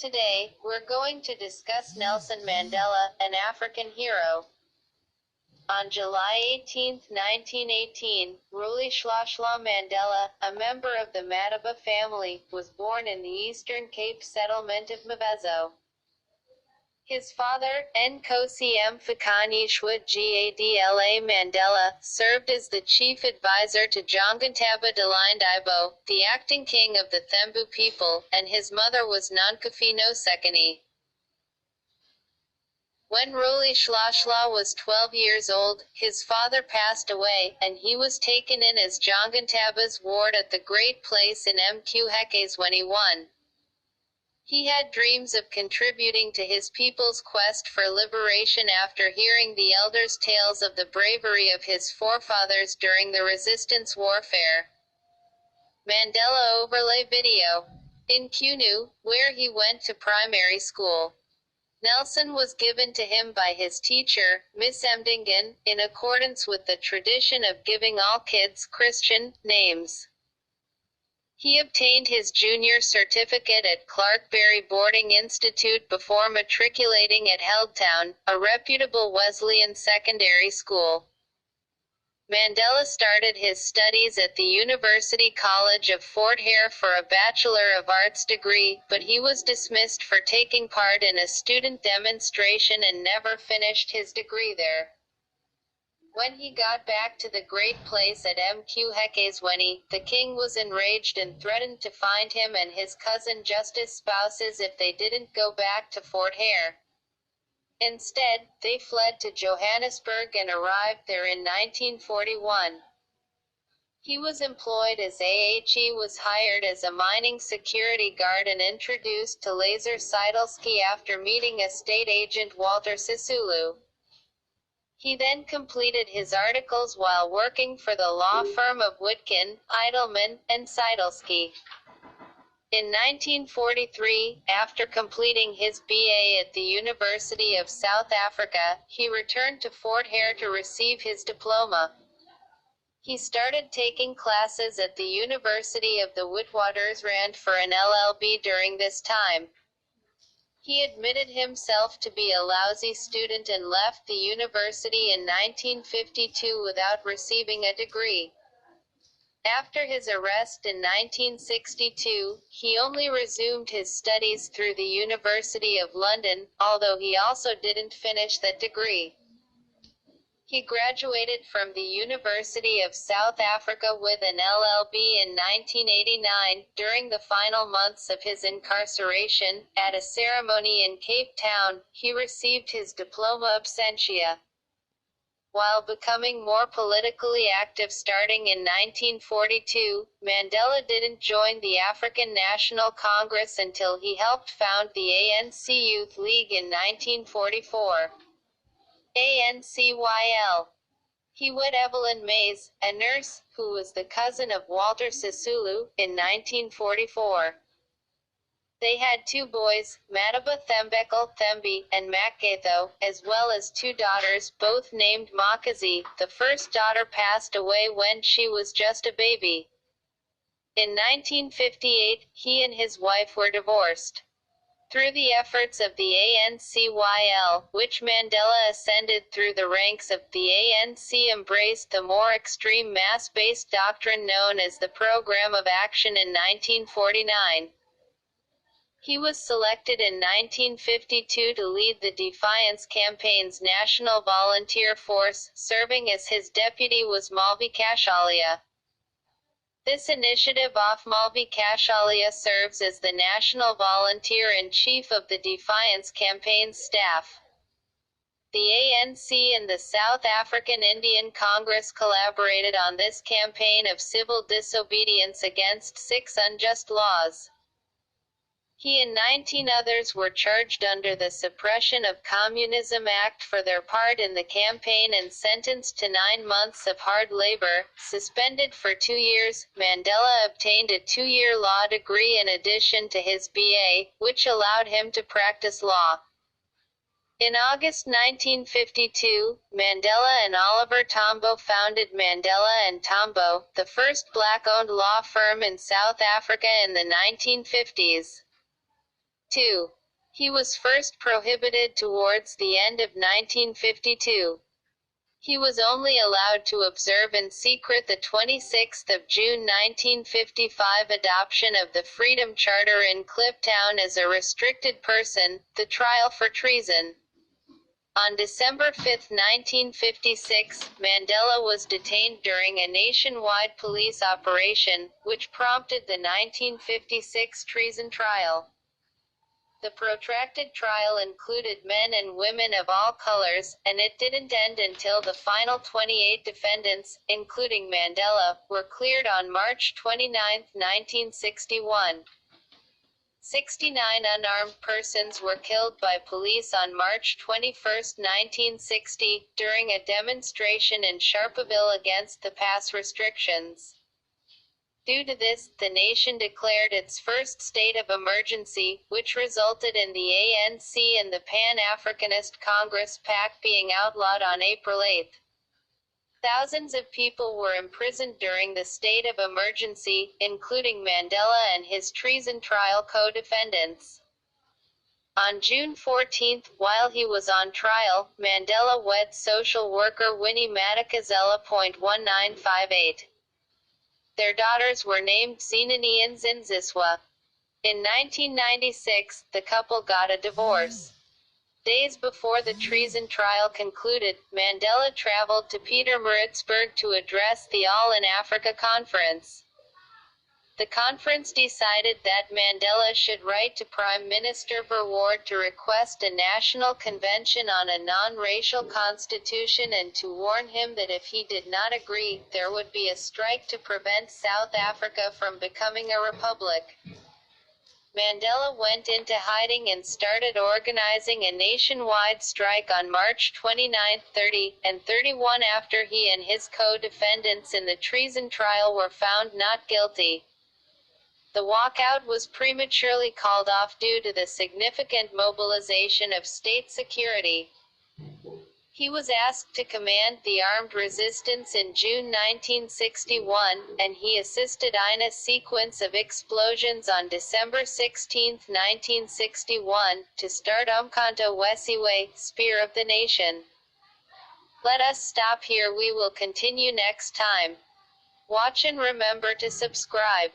Today, we're going to discuss Nelson Mandela, an African hero. On July 18, 1918, Ruli Shlashala Mandela, a member of the Madiba family, was born in the Eastern Cape settlement of Mvezo. His father, Nkosi Mfakanyishwa Gadla Mandela, served as the chief advisor to Jongintaba Dalindaibo, the acting king of the Thembu people, and his mother was Nonkofi Nosekani. When Ruli Shlashala was 12 years old, his father passed away, and he was taken in as Jongintaba's ward at the Great Place in Mqhekes. He had dreams of contributing to his people's quest for liberation after hearing the elders' tales of the bravery of his forefathers during the resistance warfare. Mandela overlay video. In Kunu, where he went to primary school, Nelson was given to him by his teacher, Miss Mdingen, in accordance with the tradition of giving all kids Christian names. He obtained his junior certificate at Clarkberry Boarding Institute before matriculating at Healdtown, a reputable Wesleyan secondary school. Mandela started his studies at the University College of Fort Hare for a Bachelor of Arts degree, but he was dismissed for taking part in a student demonstration and never finished his degree there. When he got back to the Great Place at Mqhekes, the king was enraged and threatened to find him and his cousin Justice spouses if they didn't go back to Fort Hare. Instead, they fled to Johannesburg and arrived there in 1941. He was employed as he was hired as a mining security guard and introduced to Lazar Seidelsky after meeting estate agent Walter Sisulu. He then completed his articles while working for the law firm of Witkin, Eidelman, and Seidelsky. In 1943, after completing his BA at the University of South Africa, he returned to Fort Hare to receive his diploma. He started taking classes at the University of the Witwatersrand for an LLB during this time. He admitted himself to be a lousy student and left the university in 1952 without receiving a degree. After his arrest in 1962, he only resumed his studies through the University of London, although he also didn't finish that degree. He graduated from the University of South Africa with an LLB in 1989. During the final months of his incarceration, at a ceremony in Cape Town, he received his diploma absentia. While becoming more politically active starting in 1942, Mandela didn't join the African National Congress until he helped found the ANC Youth League in 1944. ANCYL. He wed Evelyn Mays, a nurse, who was the cousin of Walter Sisulu, in 1944. They had two boys, Madiba Thembekile Thembi, and Makgetho, as well as two daughters, both named Makazi. The first daughter passed away when she was just a baby. In 1958, he and his wife were divorced. Through the efforts of the ANCYL, which Mandela ascended through the ranks of, the ANC embraced the more extreme mass-based doctrine known as the Programme of Action in 1949. He was selected in 1952 to lead the Defiance Campaign's National Volunteer Force, serving as his deputy was Malvi Kashalia. This initiative of Malvi Kashalia serves as the National Volunteer-in-Chief of the Defiance Campaign's staff. The ANC and the South African Indian Congress collaborated on this campaign of civil disobedience against 6 unjust laws. He and 19 others were charged under the Suppression of Communism Act for their part in the campaign and sentenced to 9 months of hard labor. Suspended for 2 years, Mandela obtained a 2-year law degree in addition to his BA, which allowed him to practice law. In August 1952, Mandela and Oliver Tambo founded Mandela and Tambo, the first black-owned law firm in South Africa in the 1950s. 2. He was first prohibited towards the end of 1952. He was only allowed to observe in secret the 26th of June 1955 adoption of the Freedom Charter in Cliptown as a restricted person, the trial for treason. On December 5, 1956, Mandela was detained during a nationwide police operation, which prompted the 1956 treason trial. The protracted trial included men and women of all colors, and it didn't end until the final 28 defendants, including Mandela, were cleared on March 29, 1961. 69 unarmed persons were killed by police on March 21, 1960, during a demonstration in Sharpeville against the pass restrictions. Due to this, the nation declared its first state of emergency, which resulted in the ANC and the Pan-Africanist Congress PAC being outlawed on April 8. Thousands of people were imprisoned during the state of emergency, including Mandela and his treason trial co-defendants. On June 14, while he was on trial, Mandela wed social worker Winnie Madikizela.1958. Their daughters were named Zinani and Zinziswa. In 1996, the couple got a divorce. Days before the treason trial concluded, Mandela traveled to Pietermaritzburg to address the All in Africa conference. The conference decided that Mandela should write to Prime Minister Verwoerd to request a national convention on a non-racial constitution and to warn him that if he did not agree, there would be a strike to prevent South Africa from becoming a republic. Mandela went into hiding and started organizing a nationwide strike on March 29, 30, and 31 after he and his co-defendants in the treason trial were found not guilty. The walkout was prematurely called off due to the significant mobilization of state security. He was asked to command the armed resistance in June 1961, and he assisted in a sequence of explosions on December 16, 1961, to start Umkhonto Wesiwe, Spear of the Nation. Let us stop here. We will continue next time. Watch and remember to subscribe.